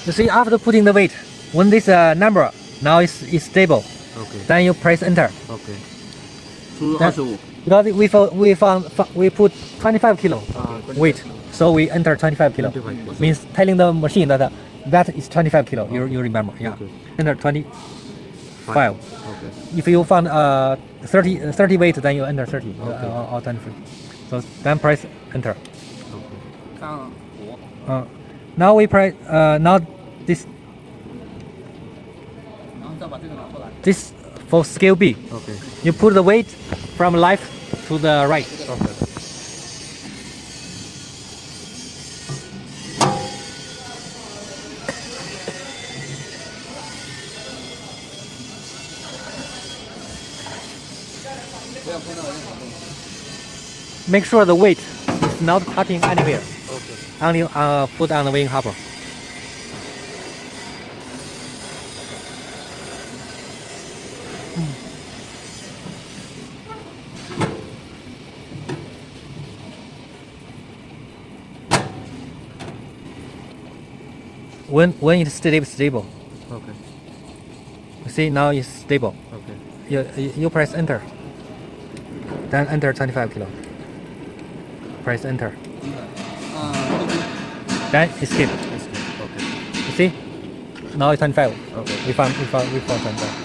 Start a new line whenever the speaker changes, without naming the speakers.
You see, after putting the weight, when this number now is stable,
Okay.
then you press enter.
Okay. 出
That-
25.
Because we put 25 kilo weight, so we enter 25 kilo.
25.
Means telling the machine that is 25 kilo. You remember? Yeah.
Okay.
Enter 25.
Okay.
If you found 30 weight, then you enter 30
Okay.
or 25. So then press enter.
Okay.
看5，
Now we press now this
然后再把这个拿过来。
this for scale B.
Okay.
You put the weight from left to the right.
Okay.
Make sure the weight is not touching anywhere.
Okay.
Only put on the weighing hopper. When it's stable,
Okay.
you see now it's stable.
Okay.
You press enter. Then enter 25 kilo. Press enter.
这边
Then escape.
Okay.
You see? Now it's 25.
Okay.
We found 25.